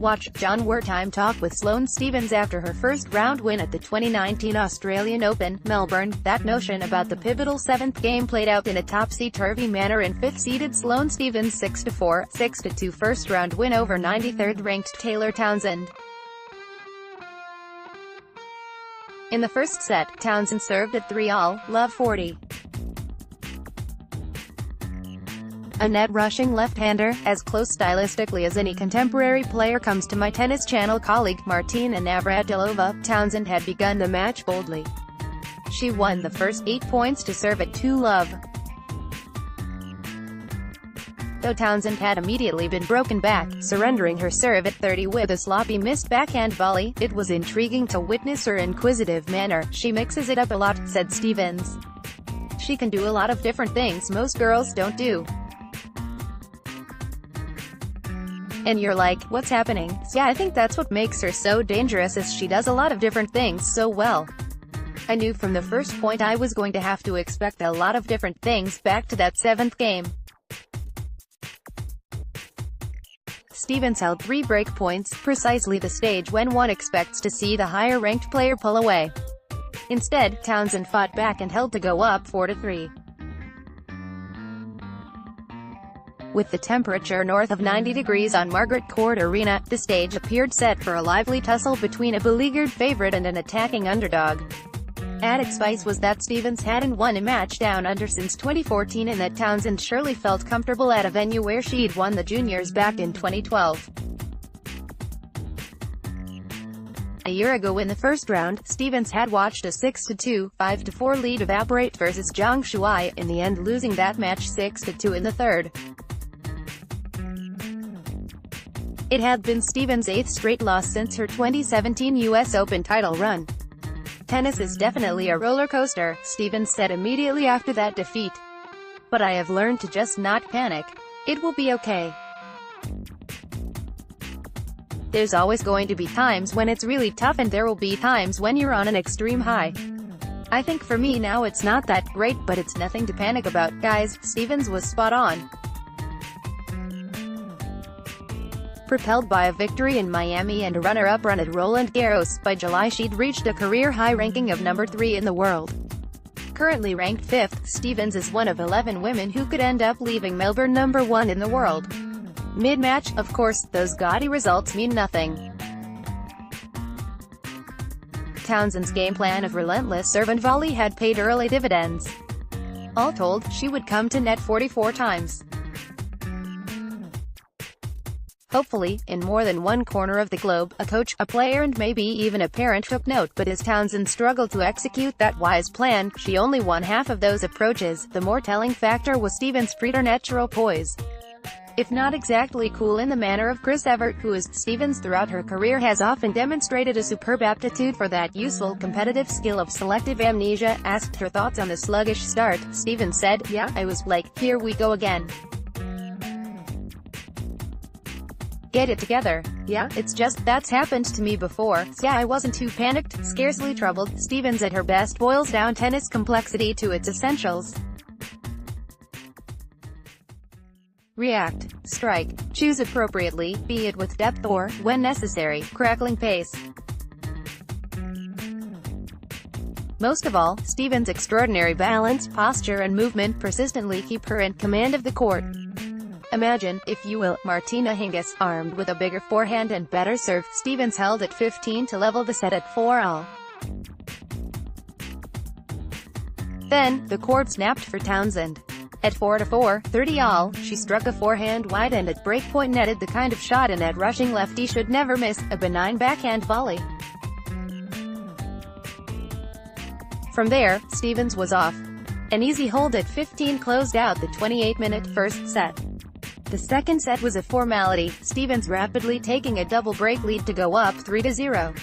Watch Jon Wertheim talk with Sloane Stephens after her first-round win at the 2019 Australian Open, Melbourne. That notion about the pivotal seventh game played out in a topsy-turvy manner in fifth-seeded Sloane Stephens' 6-4, 6-2 first-round win over 93rd-ranked Taylor Townsend. In the first set, Townsend served at 3-all, love 40. A net-rushing left-hander, as close stylistically as any contemporary player comes to my Tennis Channel colleague, Martina Navratilova. Townsend had begun the match boldly. She won the first 8 points to serve at 2-love. Though Townsend had immediately been broken back, surrendering her serve at 30 with a sloppy missed backhand volley, it was intriguing to witness her inquisitive manner. She mixes it up a lot, said Stephens. She can do a lot of different things most girls don't do. And you're like, what's happening? Yeah, I think that's what makes her so dangerous, is she does a lot of different things so well. I knew from the first point I was going to have to expect a lot of different things back to that seventh game. Stephens held 3 break points, precisely the stage when one expects to see the higher-ranked player pull away. Instead, Townsend fought back and held to go up 4-3. With the temperature north of 90 degrees on Margaret Court Arena, the stage appeared set for a lively tussle between a beleaguered favorite and an attacking underdog. Added spice was that Stephens hadn't won a match down under since 2014, and that Townsend surely felt comfortable at a venue where she'd won the juniors back in 2012. A year ago in the first round, Stephens had watched a 6-2, 5-4 lead evaporate versus Zhang Shuai, in the end losing that match 6-2 in the third. It had been Stephens' 8th straight loss since her 2017 US Open title run. Tennis is definitely a roller coaster, Stephens said immediately after that defeat. But I have learned to just not panic. It will be okay. There's always going to be times when it's really tough, and there will be times when you're on an extreme high. I think for me now it's not that great, but it's nothing to panic about, guys. Stephens was spot on. Propelled by a victory in Miami and a runner-up run at Roland Garros, by July she'd reached a career-high ranking of number 3 in the world. Currently ranked 5th, Stephens is one of 11 women who could end up leaving Melbourne number 1 in the world. Mid-match, of course, those gaudy results mean nothing. Townsend's game plan of relentless serve and volley had paid early dividends. All told, she would come to net 44 times. Hopefully, in more than one corner of the globe, a coach, a player and maybe even a parent took note, but as Townsend struggled to execute that wise plan, she only won half of those approaches. The more telling factor was Stephens' preternatural poise. If not exactly cool in the manner of Chris Evert, who is, Stephens throughout her career has often demonstrated a superb aptitude for that useful competitive skill of selective amnesia. Asked her thoughts on the sluggish start, Stephens said, "Yeah, I was like, here we go again. Get it together. Yeah, it's just, that's happened to me before. Yeah, I wasn't too panicked, scarcely troubled." Stephens at her best boils down tennis complexity to its essentials. React, strike, choose appropriately, be it with depth or, when necessary, crackling pace. Most of all, Stephens' extraordinary balance, posture and movement persistently keep her in command of the court. Imagine, if you will, Martina Hingis, armed with a bigger forehand and better serve. Stephens held at 15 to level the set at 4-all. Then, the court snapped for Townsend. At 4-4, 30-all, she struck a forehand wide and at breakpoint netted the kind of shot a net-rushing lefty should never miss, a benign backhand volley. From there, Stephens was off. An easy hold at 15 closed out the 28-minute first set. The second set was a formality, Stephens rapidly taking a double break lead to go up 3-0.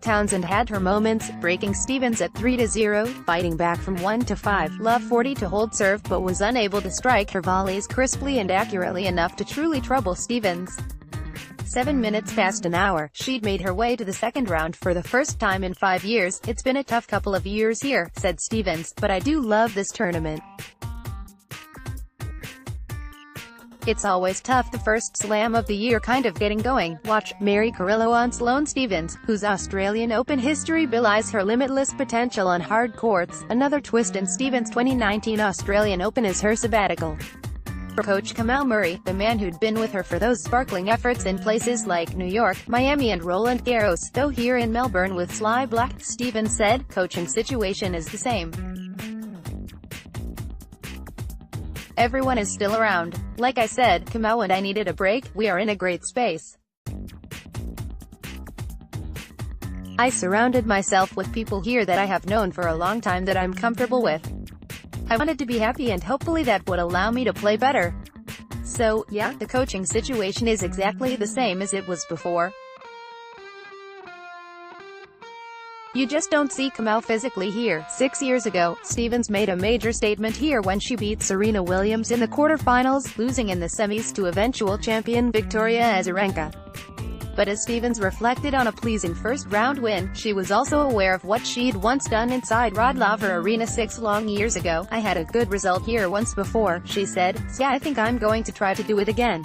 Townsend had her moments, breaking Stephens at 3-0, fighting back from 1-5, love 40 to hold serve, but was unable to strike her volleys crisply and accurately enough to truly trouble Stephens. 7 minutes past an hour, she'd made her way to the second round for the first time in 5 years. "It's been a tough couple of years here," said Stephens, "but I do love this tournament. It's always tough the first slam of the year kind of getting going. Watch Mary Carrillo on Sloane Stephens, whose Australian Open history belies her limitless potential on hard courts. Another twist in Stephens' 2019 Australian Open is her sabbatical. For coach Kamau Murray, the man who'd been with her for those sparkling efforts in places like New York, Miami and Roland Garros, though here in Melbourne with Sly Black, Stephens said, "Coaching situation is the same. Everyone is still around. Like I said, Kamau and I needed a break. We are in a great space. I surrounded myself with people here that I have known for a long time that I'm comfortable with. I wanted to be happy and hopefully that would allow me to play better. So, yeah, the coaching situation is exactly the same as it was before. You just don't see Kamau physically here." 6 years ago, Stephens made a major statement here when she beat Serena Williams in the quarterfinals, losing in the semis to eventual champion Victoria Azarenka. But as Stephens reflected on a pleasing first-round win, she was also aware of what she'd once done inside Rod Laver Arena 6 long years ago. "I had a good result here once before," she said, "so yeah, I think I'm going to try to do it again.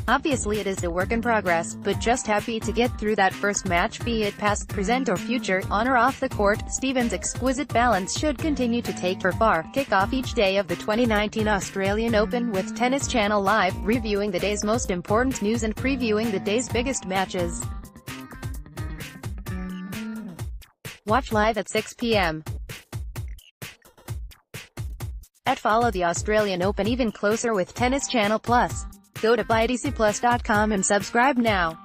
Obviously it is a work in progress, but just happy to get through that first match, be it past, present or future, on or off the court." Stephens' exquisite balance should continue to take her far. Kick off each day of the 2019 Australian Open with Tennis Channel Live, reviewing the day's most important news and previewing the day's biggest matches. Watch live at 6 p.m. Follow the Australian Open even closer with Tennis Channel Plus. Go to itcplus.com and subscribe now.